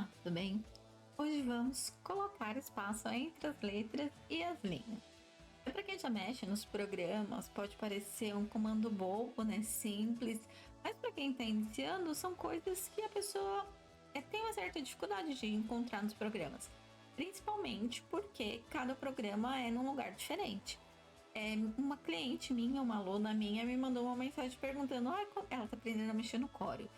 Olá, tudo bem? Hoje vamos colocar espaço entre as letras e as linhas. Para quem já mexe nos programas, pode parecer um comando bobo, né? Simples, mas para quem está iniciando, são coisas que a pessoa tem uma certa dificuldade de encontrar nos programas. Principalmente porque cada programa é num lugar diferente. Uma cliente minha, uma aluna minha, me mandou uma mensagem perguntando: ela está aprendendo a mexer no Corel.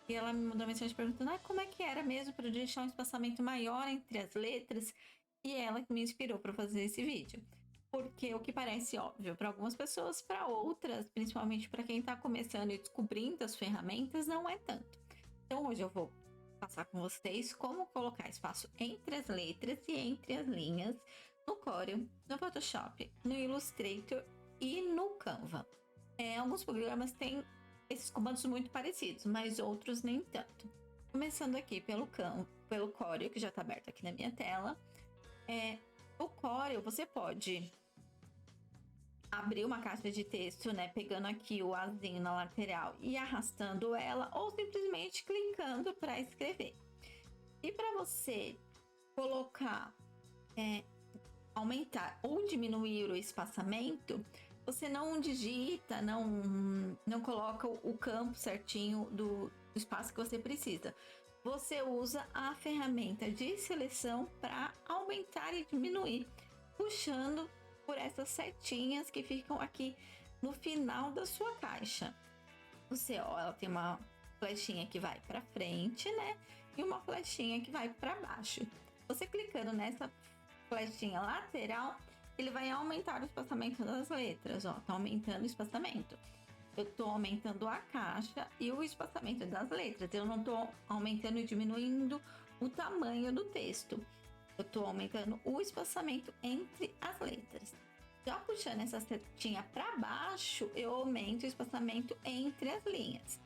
E ela me mandou uma mensagem perguntando: como é que era mesmo para deixar um espaçamento maior entre as letras? E ela que me inspirou para fazer esse vídeo. Porque o que parece óbvio para algumas pessoas, para outras, principalmente para quem está começando e descobrindo as ferramentas, não é tanto. Então hoje eu vou passar com vocês como colocar espaço entre as letras e entre as linhas no Corel, no Photoshop, no Illustrator e no Canva. Alguns programas têm esses comandos muito parecidos, mas outros nem tanto. Começando aqui pelo Corel, que já está aberto aqui na minha tela. O Corel, você pode abrir uma caixa de texto, né, pegando aqui o azinho na lateral e arrastando ela, ou simplesmente clicando para escrever. E para você colocar, aumentar ou diminuir o espaçamento, você não digita, não coloca o campo certinho do espaço que você precisa. Você usa a ferramenta de seleção para aumentar e diminuir, puxando por essas setinhas que ficam aqui no final da sua caixa. Ela tem uma flechinha que vai para frente, né? E uma flechinha que vai para baixo. Você clicando nessa flechinha lateral, ele vai aumentar o espaçamento das letras, ó. Tá aumentando o espaçamento. Eu tô aumentando a caixa e o espaçamento das letras. Eu não tô aumentando e diminuindo o tamanho do texto. Eu tô aumentando o espaçamento entre as letras. Já puxando essa setinha para baixo, eu aumento o espaçamento entre as linhas.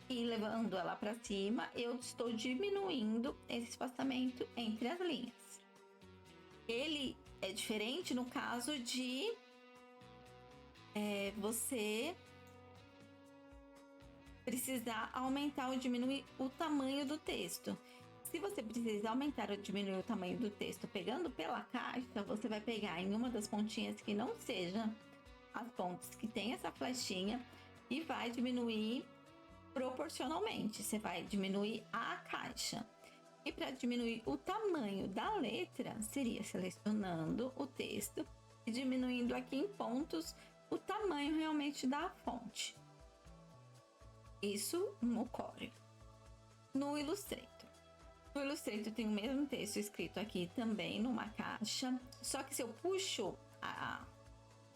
E levando ela para cima, eu estou diminuindo esse espaçamento entre as linhas. Ele é diferente no caso de você precisar aumentar ou diminuir o tamanho do texto. Se você precisar aumentar ou diminuir o tamanho do texto pegando pela caixa, você vai pegar em uma das pontinhas que não seja as pontas que tem essa flechinha e vai diminuir proporcionalmente. Você vai diminuir a caixa. E para diminuir o tamanho da letra, seria selecionando o texto e diminuindo aqui em pontos o tamanho realmente da fonte. Isso no Corel. No Illustrator. No Illustrator tem o mesmo texto escrito aqui também numa caixa, só que se eu puxo a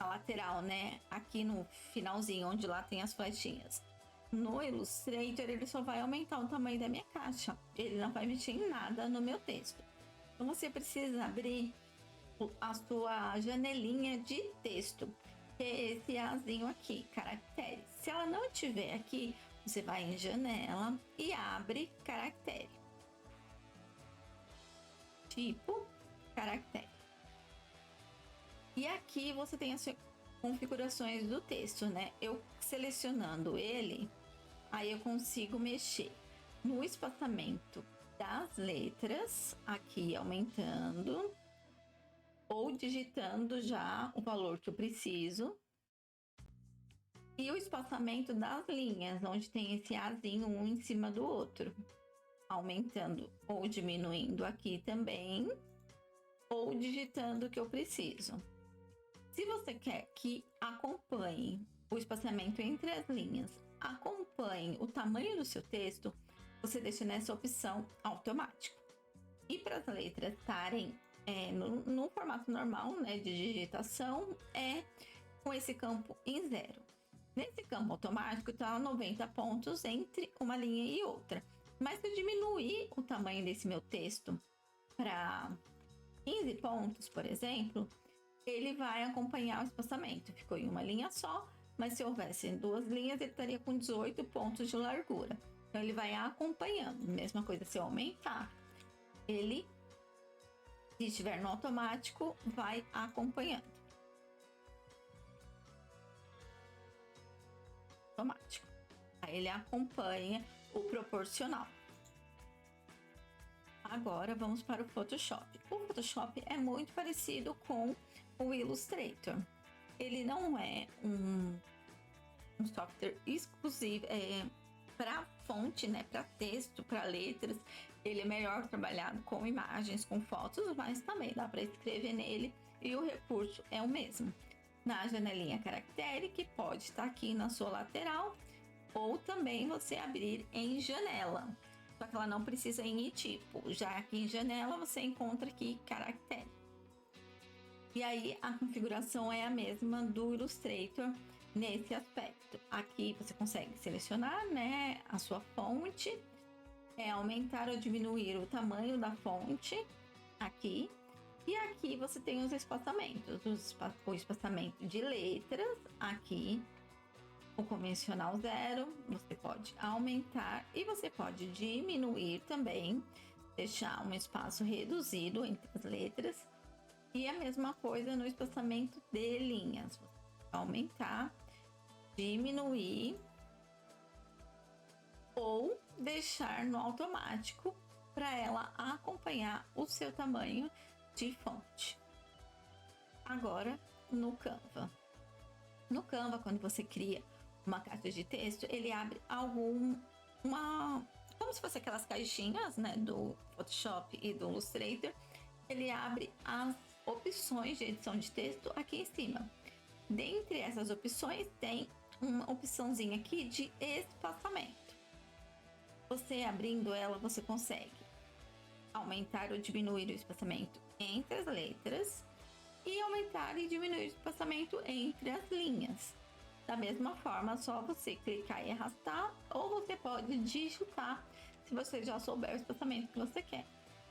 lateral, né, aqui no finalzinho, onde lá tem as flechinhas, no Illustrator ele só vai aumentar o tamanho da minha caixa, ele não vai mexer em nada no meu texto. Então você precisa abrir a sua janelinha de texto, que é esse azinho aqui, caracteres. Se ela não tiver aqui, você vai em janela e abre caractere. Tipo, caractere. E aqui você tem as configurações do texto, né? Eu selecionando ele, aí eu consigo mexer no espaçamento das letras, aqui aumentando, ou digitando já o valor que eu preciso. E o espaçamento das linhas, onde tem esse azinho um em cima do outro, aumentando ou diminuindo aqui também, ou digitando o que eu preciso. Se você quer que acompanhe o espaçamento entre as linhas, acompanhe o tamanho do seu texto, você deixa nessa opção automático. E para as letras estarem no formato normal, né, de digitação, com esse campo em 0. Nesse campo automático está 90 pontos entre uma linha e outra. Mas se eu diminuir o tamanho desse meu texto para 15 pontos, por exemplo, ele vai acompanhar o espaçamento. Ficou em uma linha só, mas se houvesse 2 linhas, ele estaria com 18 pontos de largura. Então ele vai acompanhando. Mesma coisa se eu aumentar. Ele, se estiver no automático, vai acompanhando. Automático. Aí ele acompanha o proporcional. Agora vamos para o Photoshop. O Photoshop é muito parecido com o Illustrator. Ele não é um software exclusivo para fonte, né? Para texto, para letras. Ele é melhor trabalhado com imagens, com fotos, mas também dá para escrever nele e o recurso é o mesmo. Na janelinha caractere, que pode estar aqui na sua lateral, ou também você abrir em janela. Só que ela não precisa em tipo. Já aqui em janela você encontra aqui caractere. E aí a configuração é a mesma do Illustrator nesse aspecto. Aqui você consegue selecionar, né, a sua fonte, aumentar ou diminuir o tamanho da fonte aqui. E aqui você tem os espaçamentos, o espaçamento de letras aqui, o convencional 0, você pode aumentar e você pode diminuir também, deixar um espaço reduzido entre as letras. E a mesma coisa no espaçamento de linhas, aumentar, diminuir ou deixar no automático para ela acompanhar o seu tamanho de fonte. Agora no Canva. No Canva, quando você cria uma caixa de texto, ele abre como se fosse aquelas caixinhas, né, do Photoshop e do Illustrator. Ele abre as opções de edição de texto aqui em cima. Dentre essas opções tem uma opçãozinha aqui de espaçamento. Você abrindo ela, você consegue aumentar ou diminuir o espaçamento entre as letras e aumentar e diminuir o espaçamento entre as linhas. Da mesma forma, só você clicar e arrastar, ou você pode digitar se você já souber o espaçamento que você quer.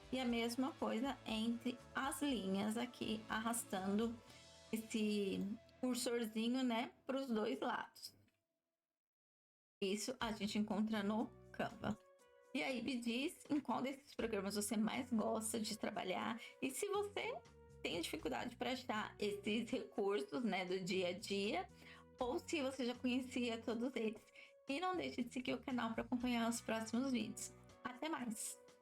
E a mesma coisa entre as linhas aqui, arrastando esse cursorzinho, né, para os dois lados. Isso a gente encontra no Canva. E aí me diz em qual desses programas você mais gosta de trabalhar e se você tem dificuldade para achar esses recursos, né, do dia a dia, ou se você já conhecia todos eles. E não deixe de seguir o canal para acompanhar os próximos vídeos. Até mais!